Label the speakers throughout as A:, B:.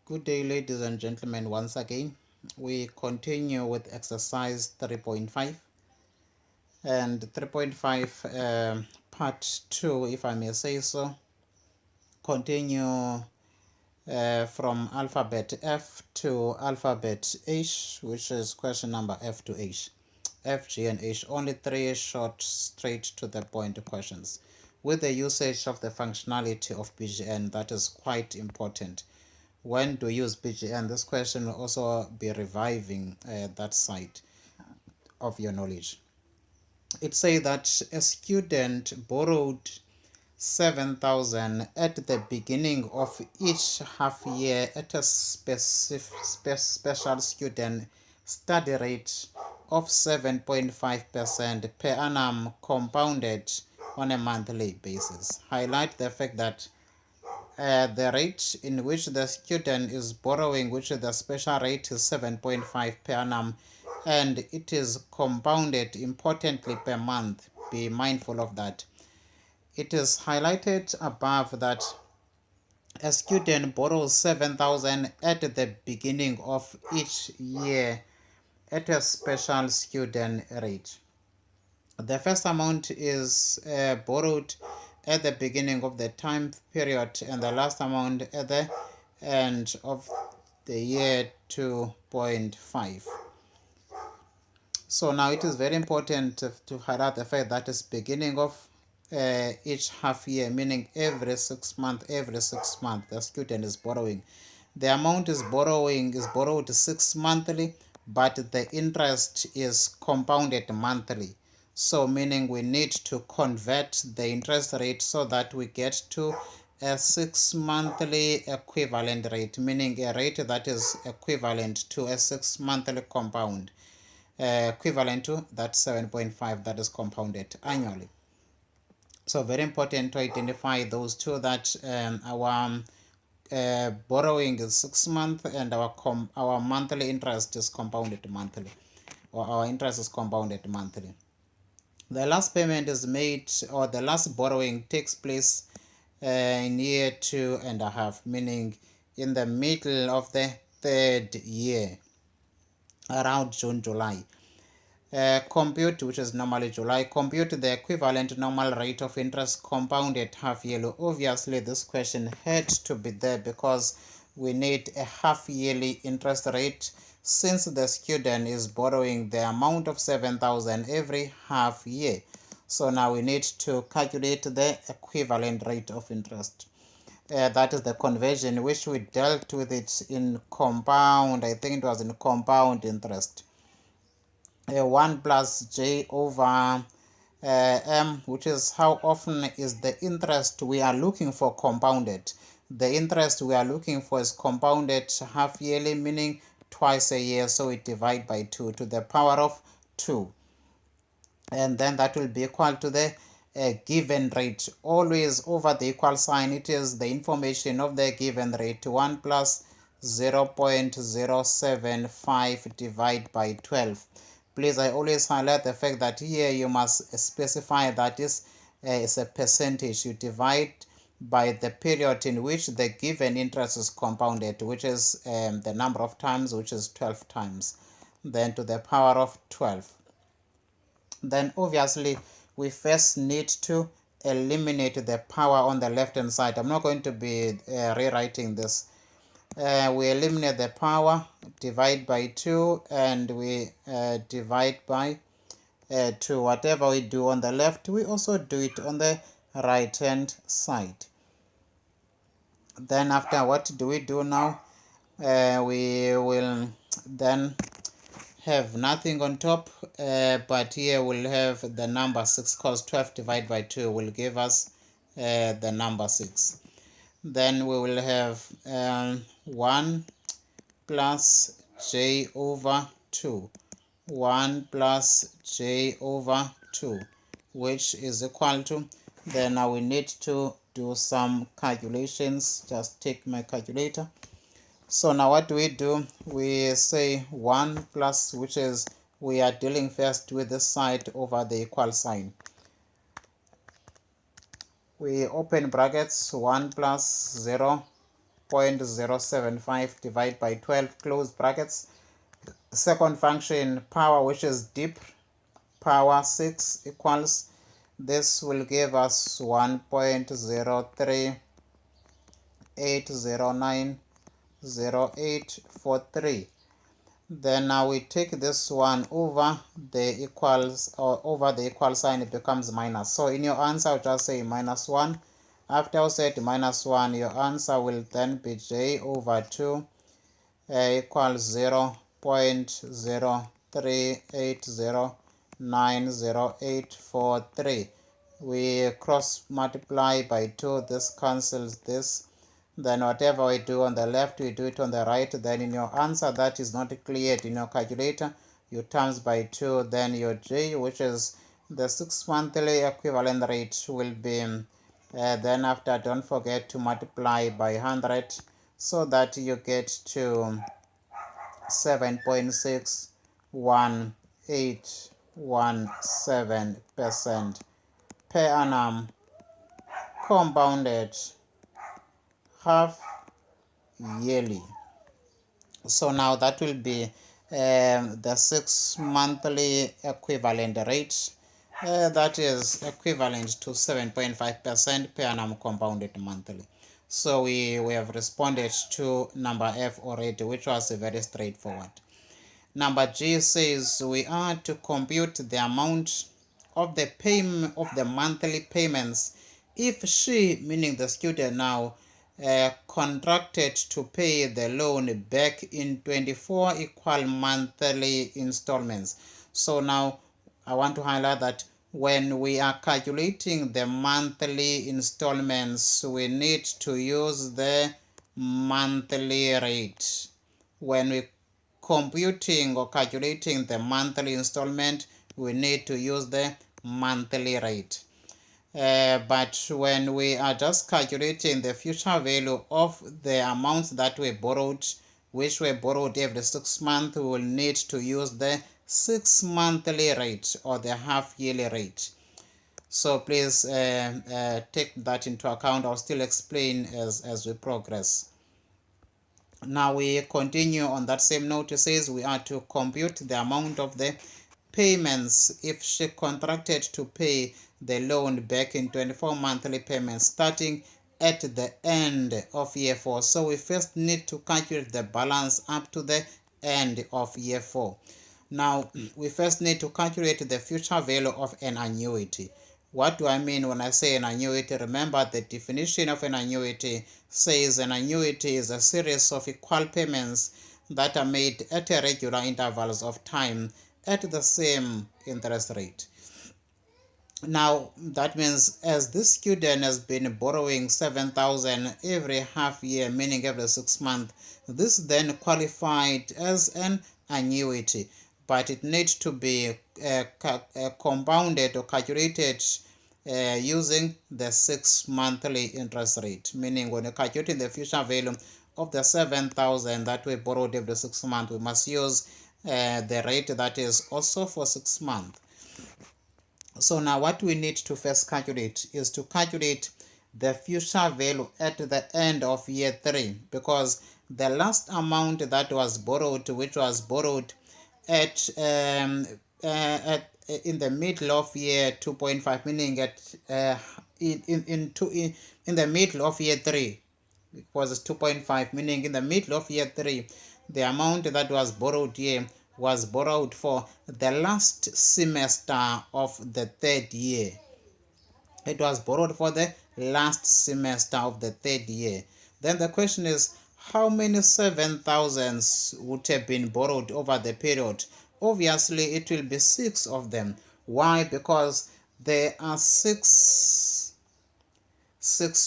A: Good day, ladies and gentlemen. Once again, we continue with exercise 3.5 and 3.5 part 2, if I may say so. Continue from alphabet F to alphabet H, which is question number F to H. F, G, and H, only three short, straight to the point questions with the usage of the functionality of BGN. That is quite important. When to use BGN? This question will also be reviving that side of your knowledge. It says that a student borrowed 7,000 at the beginning of each half year at a special student study rate of 7.5% per annum compounded on a monthly basis. Highlight the fact that the rate in which the student is borrowing, which is the special rate, is 7.5 per annum, and it is compounded importantly per month. Be mindful of that. It is highlighted above that a student borrows 7,000 at the beginning of each year at a special student rate. The first amount is borrowed at the beginning of the time period, and the last amount at the end of the year 2.5. So now it is very important to highlight the fact that it's beginning of each half year, meaning every 6 months, the student is borrowing. The amount is borrowed 6 monthly, but the interest is compounded monthly. So meaning we need to convert the interest rate so that we get to a 6 monthly equivalent rate, meaning a rate that is equivalent to a 6 monthly compound, equivalent to that 7.5 that is compounded annually. So very important to identify those two, that our borrowing is 6 months and our monthly interest is compounded monthly, or our interest is compounded monthly. The last payment is made, or the last borrowing takes place in year 2.5, meaning in the middle of the third year, around June, July. Compute, which is normally July, compute the equivalent normal rate of interest compounded half yearly. Obviously, this question had to be there because we need a half yearly interest rate, since the student is borrowing the amount of 7,000 every half year. So now we need to calculate the equivalent rate of interest. That is the conversion which we dealt with it in compound. I think it was in compound interest. 1 plus j over m, which is how often is the interest we are looking for compounded. The interest we are looking for is compounded half yearly, meaning twice a year, so we divide by 2 to the power of 2, and then that will be equal to the given rate. Always over the equal sign, it is the information of the given rate. 1 plus 0.075 divided by 12. Please, I always highlight the fact that here you must specify that is a percentage. You divide by the period in which the given interest is compounded, which is the number of times, which is 12 times, then to the power of 12. Then obviously we first need to eliminate the power on the left hand side. I'm not going to be rewriting this. We eliminate the power, divide by 2, and we divide by 2. Whatever we do on the left, we also do it on the right hand side. Then after, what do we do now? We will then have nothing on top, but here we'll have the number 6, because 12 divided by 2 will give us the number 6. Then we will have 1 plus j over 2, 1 plus j over 2, which is equal to, then now we need to do some calculations. Just take my calculator. So now what do? We say 1 plus, which is, we are dealing first with this side over the equal sign. We open brackets, 1 plus 0 0.075 divided by 12 close brackets. Second function, power, which is deep, power 6 equals, this will give us 1.038090843. Then now we take this one over the equals, or over the equal sign, it becomes minus. So in your answer, I'll just say minus 1. After I said minus 1, your answer will then be j over 2 equals 0.038090843. We cross multiply by 2, this cancels this. Then whatever we do on the left, we do it on the right. Then in your answer that is not cleared in your calculator, you times by 2. Then your J, which is the 6 monthly equivalent rate, will be then after, don't forget to multiply by 100, so that you get to 7.61817% per annum compounded half yearly. So now that will be the 6 monthly equivalent rate, that is equivalent to 7.5% per annum compounded monthly. So we have responded to number F already, which was very straightforward. Number G says we are to compute the amount of the payment of the monthly payments if she, meaning the student now, contracted to pay the loan back in 24 equal monthly installments. So now I want to highlight that when we are calculating the monthly installments, we need to use the monthly rate. When we computing or calculating the monthly installment, we need to use the monthly rate. But when we are just calculating the future value of the amounts that we borrowed, which were borrowed every 6 months, we will need to use the 6 monthly rate or the half yearly rate. So please take that into account. I'll still explain as we progress. Now we continue on that same note. It says we are to compute the amount of the payments if she contracted to pay the loan back in 24 monthly payments starting at the end of year 4. So we first need to calculate the balance up to the end of year 4. Now we first need to calculate the future value of an annuity. What do I mean when I say an annuity? Remember, the definition of an annuity says an annuity is a series of equal payments that are made at regular intervals of time at the same interest rate. Now that means as this student has been borrowing 7,000 every half year, meaning every 6 months, this then qualified as an annuity, but it needs to be compounded or calculated using the 6 monthly interest rate, meaning when you're calculating the future value of the 7,000 that we borrowed every 6 months, we must use the rate that is also for 6 months. So now what we need to first calculate is to calculate the future value at the end of year 3, because the last amount that was borrowed, which was borrowed at in the middle of year 2.5, meaning at in the middle of year 3, it was 2.5, meaning in the middle of year 3, the amount that was borrowed here was borrowed for the last semester of the 3rd year. It was borrowed for the last semester of the 3rd year. Then the question is, how many 7,000s would have been borrowed over the period? Obviously, it will be 6 of them. Why? Because there are 6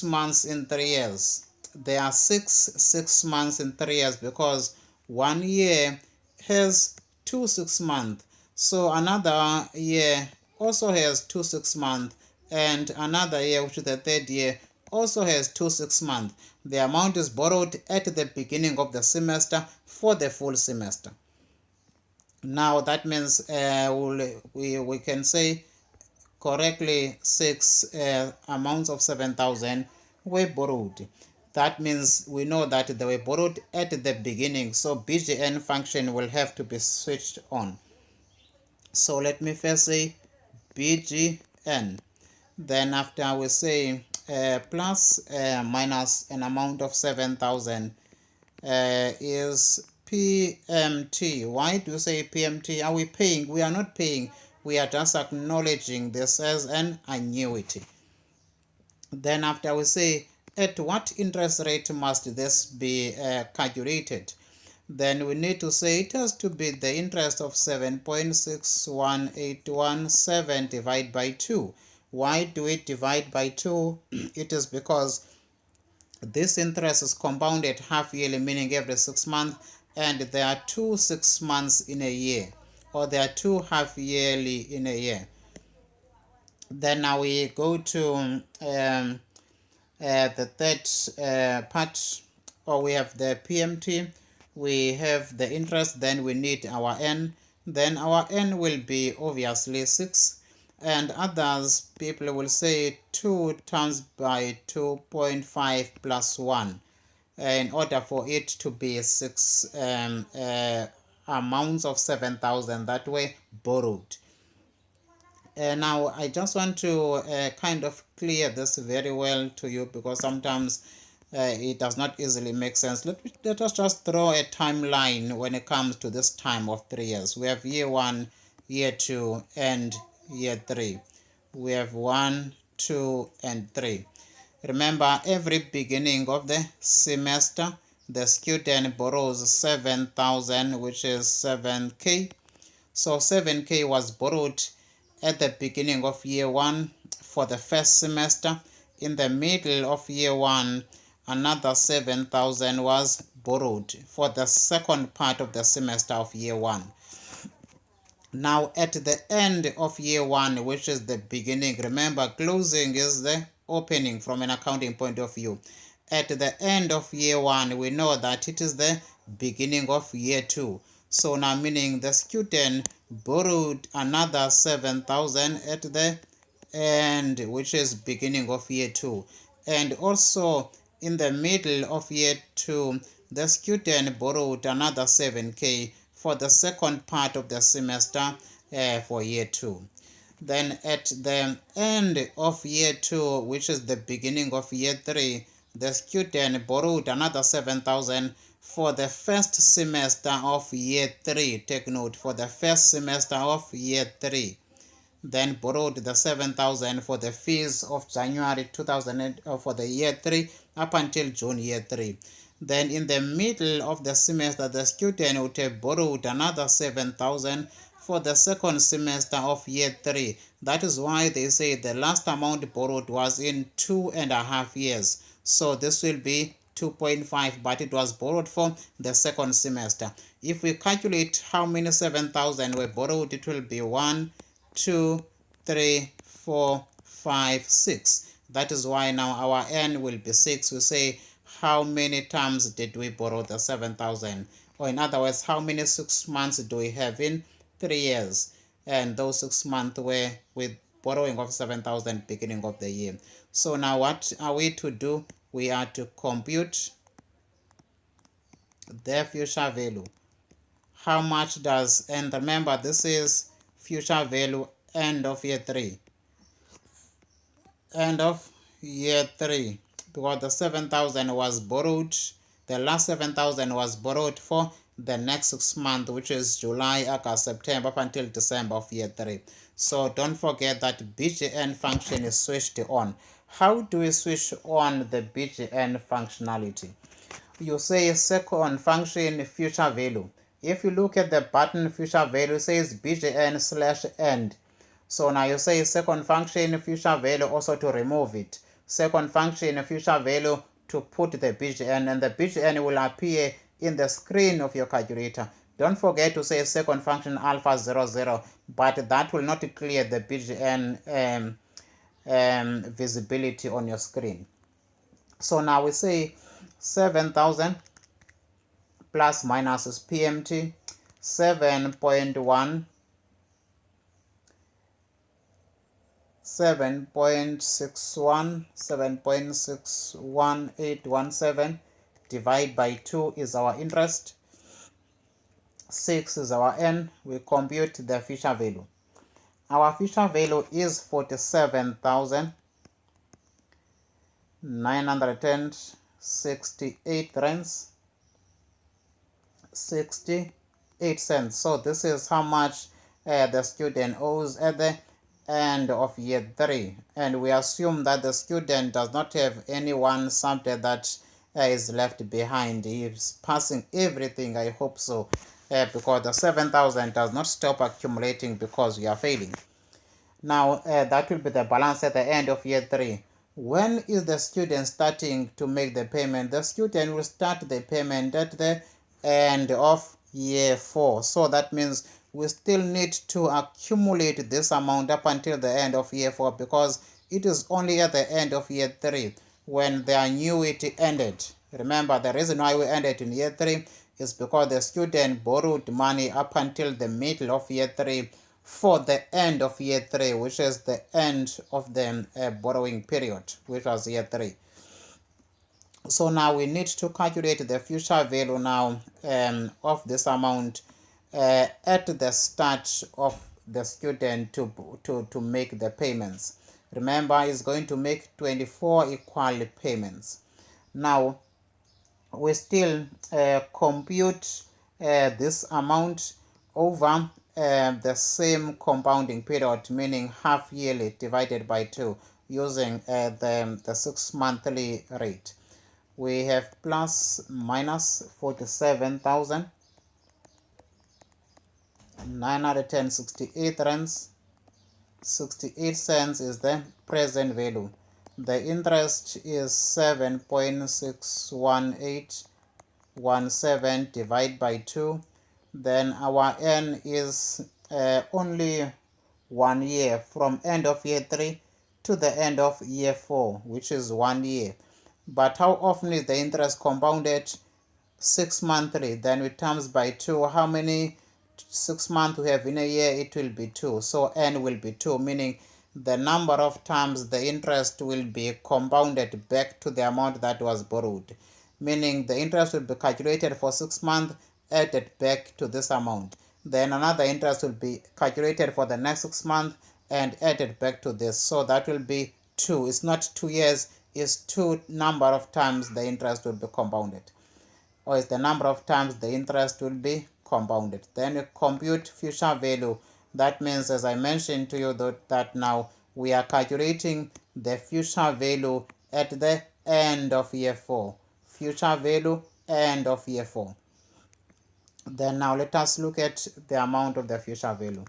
A: months in 3 years. There are 6 months in 3 years, because 1 year has 2 6 months. So another year also has 2 6 months, and another year, which is the 3rd year, also has 2 6 months. The amount is borrowed at the beginning of the semester for the full semester. Now that means we can say correctly 6 amounts of 7,000 were borrowed. That means we know that they were borrowed at the beginning, so BGN function will have to be switched on. So let me first say BGN. Then after I will say plus minus an amount of 7,000 is PMT. Why do you say PMT? Are we paying? We are not paying. We are just acknowledging this as an annuity. Then after we say at what interest rate must this be calculated, then we need to say it has to be the interest of 7.61817 divided by 2. Why do we divide by 2? It is because this interest is compounded half yearly, meaning every 6 months, and there are 2 6 months in a year, or there are 2 half yearly in a year. Then now we go to the third part, or we have the PMT, we have the interest, then we need our N. Then our N will be obviously 6, and others people will say 2 times by 2.5 plus 1 in order for it to be 6 amounts of 7,000 that way borrowed. Now I just want to kind of clear this very well to you, because sometimes it does not easily make sense. Let us just draw a timeline when it comes to this time of 3 years. We have year 1, year 2, and year 3. We have 1, 2, and 3. Remember, every beginning of the semester, the student borrows 7,000, which is 7K. So 7K was borrowed at the beginning of year 1 for the first semester. In the middle of year 1, another 7,000 was borrowed for the second part of the semester of year 1. Now at the end of year 1, which is the beginning, remember closing is the opening from an accounting point of view. At the end of year 1, we know that it is the beginning of year 2. So now meaning the student borrowed another 7,000 at the end, which is beginning of year 2. And also in the middle of year 2, the student borrowed another 7K for the second part of the semester for year 2. Then at the end of year 2, which is the beginning of year 3, the student borrowed another 7,000 for the first semester of year 3. Take note, for the first semester of year 3. Then borrowed the 7,000 for the fees of January 2008 for the year 3 up until June year 3. Then in the middle of the semester, the student would have borrowed another 7,000 for the second semester of year 3. That is why they say the last amount borrowed was in 2.5 years. So this will be 2.5, but it was borrowed for the second semester. If we calculate how many 7,000 were borrowed, it will be 1, 2, 3, 4, 5, 6. That is why now our N will be 6. We say how many times did we borrow the 7,000? Or in other words, how many 6 months do we have in 3 years? And those 6 months were with borrowing of 7,000 beginning of the year. So now what are we to do? We are to compute their future value. How much does, and remember this is future value end of year 3. End of year 3, because the 7,000 was borrowed, the last 7,000 was borrowed for the next 6 months, which is July, August, September up until December of year 3. So don't forget that BGN function is switched on. How do we switch on the BGN functionality? You say second function future value. If you look at the button future value, says BGN/end. So now you say second function future value also to remove it. Second function future value to put the BGN, and the BGN will appear in the screen of your calculator. Don't forget to say second function alpha 00, but that will not clear the BGN visibility on your screen. So now we say 7,000 plus minus is PMT, 7.1 7.61817 divide by 2 is our interest, 6 is our N. We compute the future value. Our future value is 47,968 rands 68 cents. So this is how much the student owes at the end of year 3, and we assume that the student does not have any one subject that is left behind. He is passing everything. I hope so, because the 7,000 does not stop accumulating because you are failing. Now that will be the balance at the end of year 3. When is the student starting to make the payment? The student will start the payment at the end of year 4. So that means we still need to accumulate this amount up until the end of year 4, because it is only at the end of year 3 when the annuity ended. Remember, the reason why we ended in year 3 is because the student borrowed money up until the middle of year 3 for the end of year 3, which is the end of the borrowing period, which was year 3. So now we need to calculate the future value now of this amount at the start of the student to make the payments. Remember, he's going to make 24 equal payments. Now we still compute this amount over the same compounding period, meaning half yearly divided by 2, using the 6 monthly rate. We have plus minus 47,968 rands 68 cents is the present value. The interest is 7.61817 divided by 2. Then our N is only 1 year, from end of year 3 to the end of year 4, which is 1 year. But how often is the interest compounded? 6 monthly. Then we times by 2. How many 6 months we have in a year? It will be 2. So N will be 2, meaning the number of times the interest will be compounded back to the amount that was borrowed. Meaning the interest will be calculated for 6 months, added back to this amount. Then another interest will be calculated for the next 6 months and added back to this. So that will be 2. It's not 2 years, it's 2 number of times the interest will be compounded. Or is the number of times the interest will be compounded. Then you compute future value. That means, as I mentioned to you, that now we are calculating the future value at the end of year 4. Future value end of year 4. Then now let us look at the amount of the future value.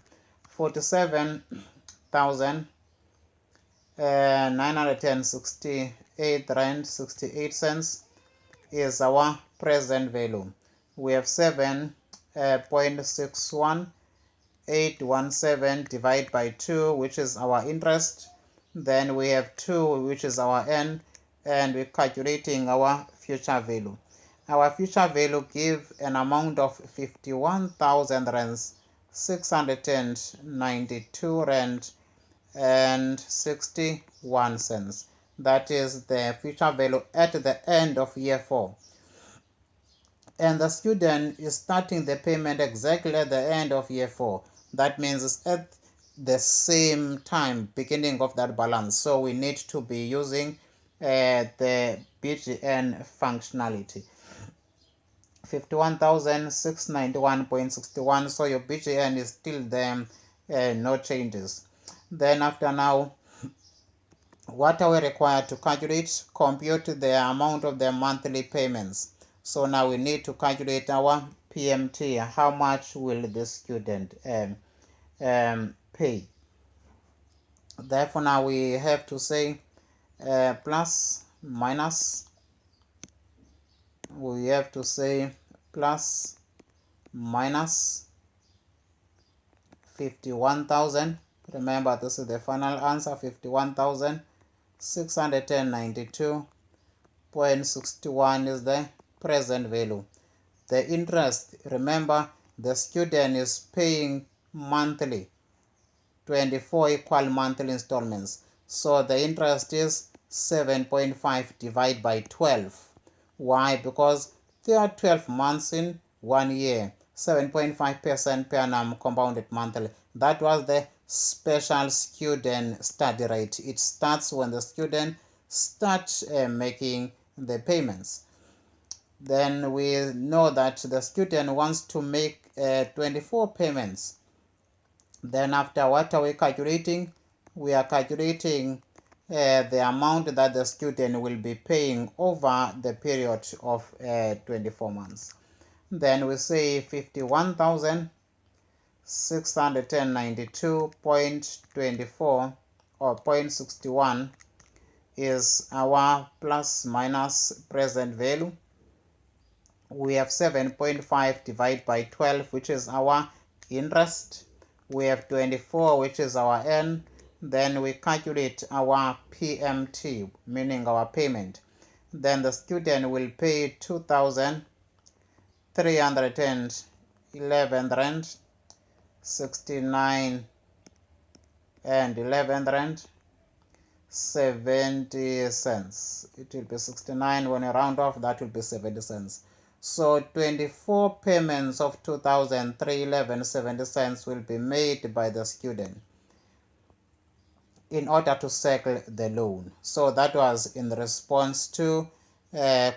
A: 47,968 rand 68 cents is our present value. We have 7.61817 divided by 2, which is our interest. Then we have 2, which is our N, and we're calculating our future value. Our future value gives an amount of 51,000 rands 692 rand and 61 cents. That is the future value at the end of year 4. And the student is starting the payment exactly at the end of year 4. That means it's at the same time, beginning of that balance. So we need to be using the BGN functionality. 51,691.61. So your BGN is still there, no changes. Then after now, what are we required to calculate? Compute the amount of the monthly payments. So now we need to calculate our PMT. How much will the student pay? Therefore now we have to say plus minus. We have to say plus minus 51,000. Remember, this is the final answer. 51,692.61 is the present value. The interest, remember, the student is paying monthly. 24 equal monthly installments. So the interest is 7.5 divided by 12. Why? Because there are 12 months in 1 year. 7.5% per annum compounded monthly. That was the special student study rate. It starts when the student starts making the payments. Then we know that the student wants to make 24 payments. Then after, what are we calculating? We are calculating the amount that the student will be paying over the period of 24 months. Then we say 51,692.24 or 0.61 is our plus minus present value. We have 7.5 divided by 12, which is our interest. We have 24, which is our N. Then we calculate our PMT, meaning our payment. Then the student will pay 2,311 rand, 69 and 11 rand, 70 cents. It will be 69 when you round off, that will be 70 cents. So 24 payments of 2,311.70 cents will be made by the student in order to settle the loan. So that was in response to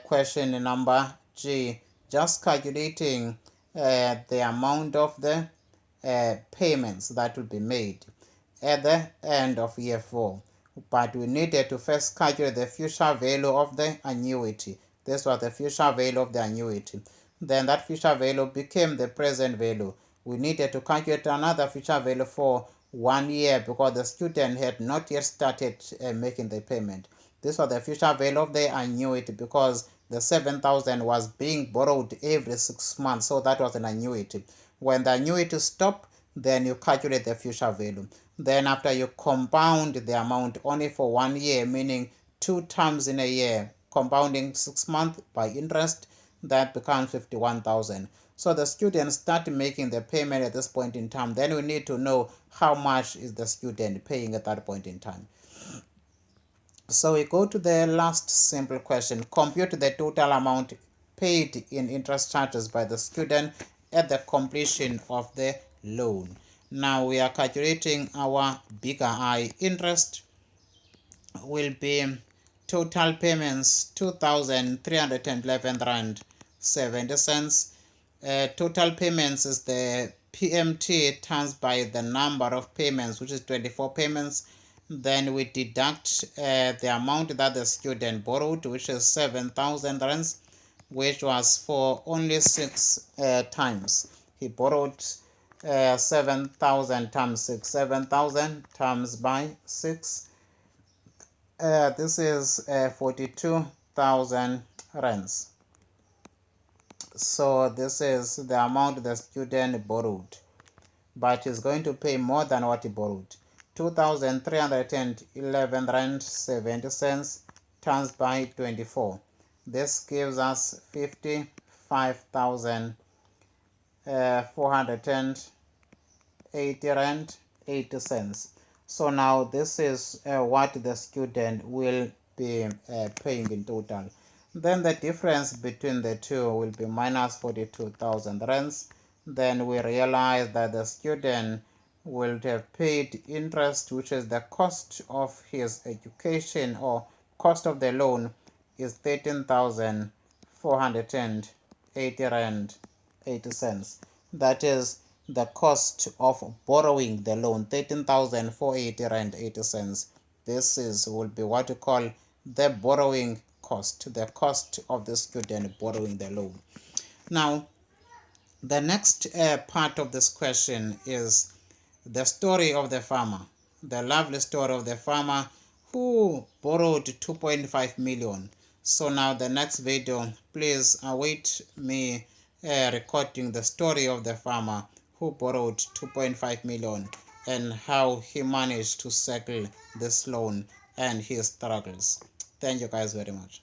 A: question number G, just calculating the amount of the payments that will be made at the end of year 4. But we needed to first calculate the future value of the annuity. This was the future value of the annuity. Then that future value became the present value. We needed to calculate another future value for 1 year because the student had not yet started making the payment. This was the future value of the annuity because the 7,000 was being borrowed every 6 months, so that was an annuity. When the annuity stopped, then you calculate the future value. Then after, you compound the amount only for 1 year, meaning 2 times in a year, compounding 6 months by interest, that becomes 51,000. So the student start making the payment at this point in time. Then we need to know how much is the student paying at that point in time. So we go to the last simple question. Compute the total amount paid in interest charges by the student at the completion of the loan. Now we are calculating our bigger I. Interest will be total payments 2,311 rand 70 cents. Total payments is the PMT times by the number of payments, which is 24 payments. Then we deduct the amount that the student borrowed, which is 7,000 rands, which was for only 6 times. He borrowed 7,000 times 6, 7,000 times by 6. This is 42,000 rands. So this is the amount the student borrowed, but he's going to pay more than what he borrowed. 2,311 rand 70 cents times by 24. This gives us 55,480 rand 80 cents. So now this is what the student will be paying in total. Then the difference between the two will be minus 42,000 rands. Then we realize that the student will have paid interest, which is the cost of his education, or cost of the loan is 13,480 rand 80 cents. That is the cost of borrowing the loan, 13,480 rand 80 cents. This will be what we call the borrowing cost, the cost of the student borrowing the loan. Now, the next part of this question is the story of the farmer, the lovely story of the farmer who borrowed 2.5 million. So now the next video, please await me recording the story of the farmer who borrowed 2.5 million and how he managed to settle this loan and his struggles. Thank you guys very much.